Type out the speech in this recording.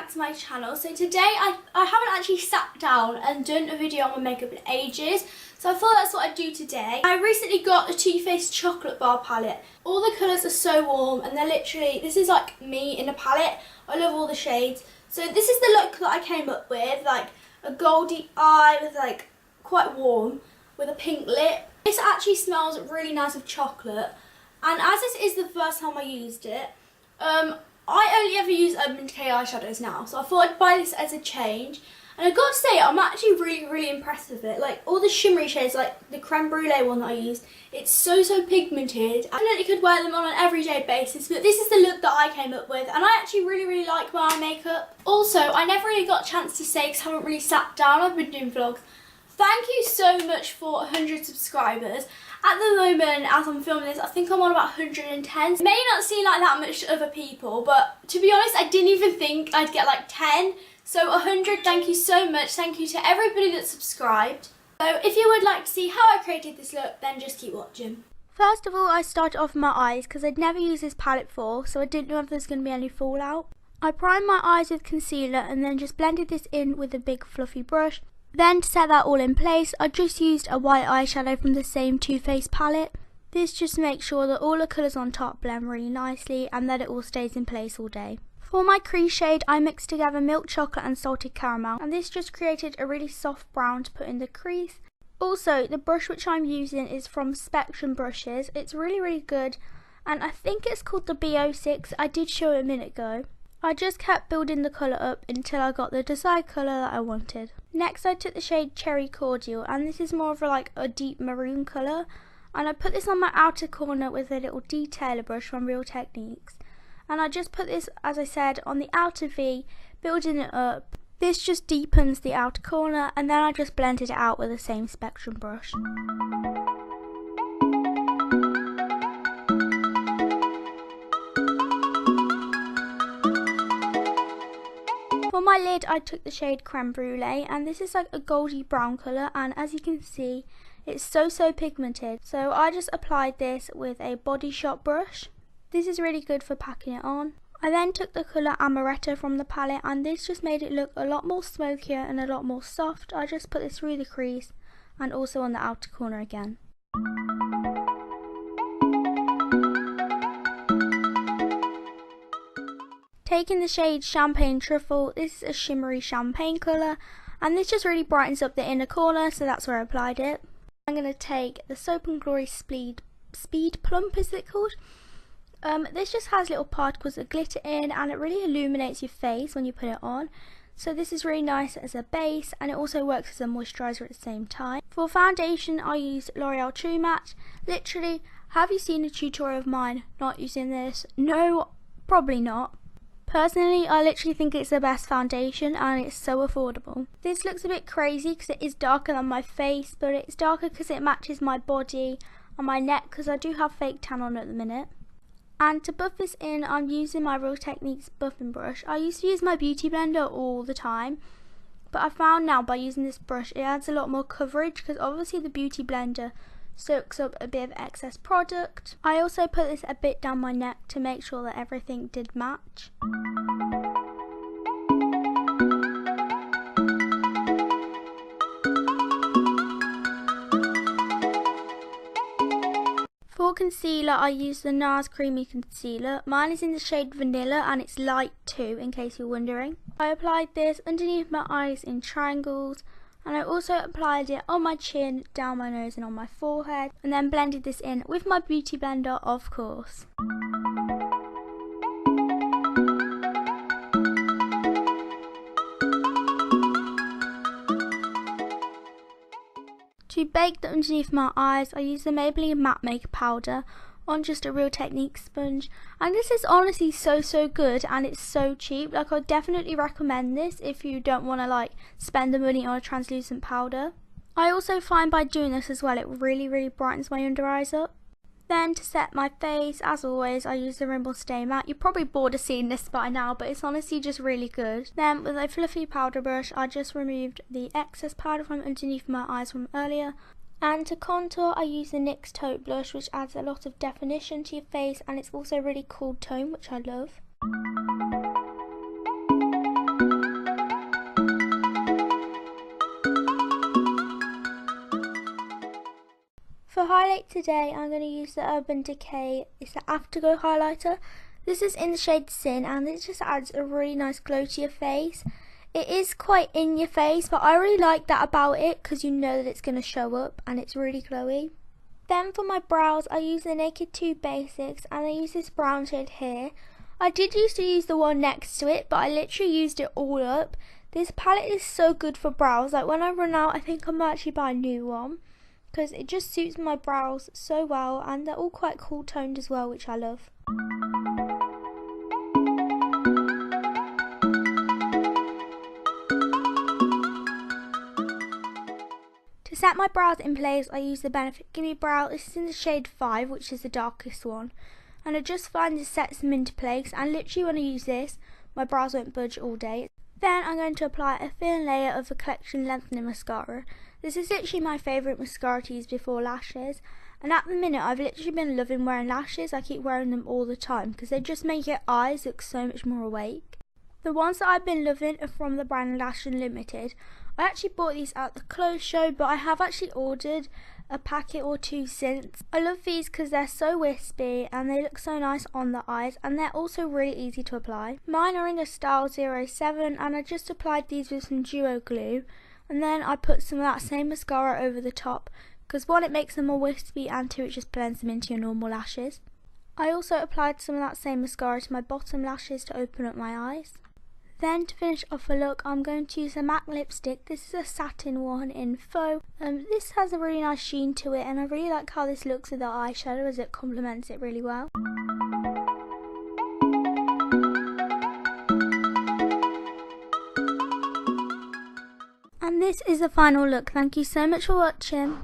back to my channel. So today I haven't actually sat down and done a video on my makeup in ages, so I thought that's what I'd do today. I recently got a Too Faced chocolate bar palette. All the colours are so warm and they're literally, this is like me in a palette. I love all the shades. So this is the look that I came up with, like a goldy eye with like quite warm with a pink lip. This actually smells really nice of chocolate, and as this is the first time I used it, I only ever use Urban Decay eyeshadows now, so I thought I'd buy this as a change. And I've got to say, I'm actually really impressed with it. Like all the shimmery shades, like the creme brulee one that I used, it's so pigmented. I definitely could wear them on an everyday basis, but this is the look that I came up with, and I actually really like my eye makeup. Also, I never really got a chance to say because I haven't really sat down. I've been doing vlogs. Thank you so much for 100 subscribers. At the moment, as I'm filming this, I think I'm on about 110. It may not seem like that much to other people, but to be honest, I didn't even think I'd get like 10. So 100, thank you so much. Thank you to everybody that subscribed. So if you would like to see how I created this look, then just keep watching. First of all, I started off with my eyes because I'd never used this palette before, so I didn't know if there was going to be any fallout. I primed my eyes with concealer and then just blended this in with a big fluffy brush. Then to set that all in place, I just used a white eyeshadow from the same Too Faced palette. This just makes sure that all the colours on top blend really nicely and that it all stays in place all day. For my crease shade, I mixed together milk chocolate and salted caramel, and this just created a really soft brown to put in the crease. Also, the brush which I'm using is from Spectrum Brushes. It's really good, and I think it's called the B06. I did show it a minute ago. I just kept building the colour up until I got the desired colour that I wanted. Next I took the shade Cherry Cordial, and this is more of a deep maroon colour, and I put this on my outer corner with a little detailer brush from Real Techniques, and I just put this, as I said, on the outer V, building it up. This just deepens the outer corner, and then I just blended it out with the same Spectrum brush. For my lid, I took the shade Creme Brulee, and this is like a goldy brown colour, and as you can see, it's so pigmented. So I just applied this with a Body Shop brush. This is really good for packing it on. I then took the colour Amaretto from the palette, and this just made it look a lot more smokier and a lot more soft. I just put this through the crease and also on the outer corner again. Taking the shade Champagne Truffle, this is a shimmery champagne colour, and this just really brightens up the inner corner, so that's where I applied it. I'm going to take the Soap & Glory Speed Plump, is it called? This just has little particles of glitter in, and it really illuminates your face when you put it on. So this is really nice as a base, and it also works as a moisturiser at the same time. For foundation, I used Loreal True Match. Literally, have you seen a tutorial of mine not using this? No, probably not. Personally, I literally think it's the best foundation, and it's so affordable. This looks a bit crazy because it is darker than my face, but it's darker because it matches my body and my neck, because I do have fake tan on at the minute. And to buff this in, I'm using my Real Techniques buffing brush. I used to use my beauty blender all the time, but I found now by using this brush it adds a lot more coverage, because obviously the beauty blender soaks up a bit of excess product. I also put this a bit down my neck to make sure that everything did match. For concealer, I use the NARS Creamy Concealer. Mine is in the shade Vanilla, and it's light too, in case you're wondering. I applied this underneath my eyes in triangles, and I also applied it on my chin, down my nose and on my forehead, and then blended this in with my beauty blender, of course. To bake the underneath my eyes, I use the Maybelline Matte Makeup Powder on just a Real Techniques sponge, and this is honestly so good, and it's so cheap. Like, I'd definitely recommend this if you don't want to spend the money on a translucent powder. I also find by doing this as well, it really brightens my under eyes up. Then to set my face, as always, I use the Rimmel Stay Matte. You're probably bored of seeing this by now, but it's honestly just really good. Then with a fluffy powder brush, I just removed the excess powder from underneath my eyes from earlier. And to contour, I use the NYX Taupe Blush, which adds a lot of definition to your face, and it's also a really cool tone, which I love. highlight today, I'm going to use the Urban Decay. It's the Afterglow highlighter. This is in the shade Sin, and it just adds a really nice glow to your face. It is quite in your face, but I really like that about it because you know that it's going to show up and it's really glowy. Then for my brows, I use the Naked 2 Basics, and I use this brown shade here. I did used to use the one next to it, but I literally used it all up. This palette is so good for brows. Like when I run out, I think I might actually buy a new one because it just suits my brows so well, and they're all quite cool toned as well, which I love. To set my brows in place, I use the Benefit Gimme Brow. This is in the shade 5, which is the darkest one. And I just find this sets them into place, and literally when I use this, my brows won't budge all day. Then I'm going to apply a thin layer of the Collection Lengthening Mascara. This is literally my favourite mascara to use before lashes. And at the minute, I've literally been loving wearing lashes. I keep wearing them all the time because they just make your eyes look so much more awake. The ones that I've been loving are from the brand Lash Unlimited. I actually bought these at the clothes show, but I have actually ordered a packet or two since. I love these because they're so wispy and they look so nice on the eyes, and they're also really easy to apply. Mine are in the style 07, and I just applied these with some duo glue, and then I put some of that same mascara over the top because 1, it makes them more wispy, and 2, it just blends them into your normal lashes. I also applied some of that same mascara to my bottom lashes to open up my eyes. Then to finish off the look, I'm going to use a MAC lipstick. This is a satin one in Faux. This has a really nice sheen to it, and I really like how this looks with the eyeshadow as it complements it really well. And this is the final look. Thank you so much for watching.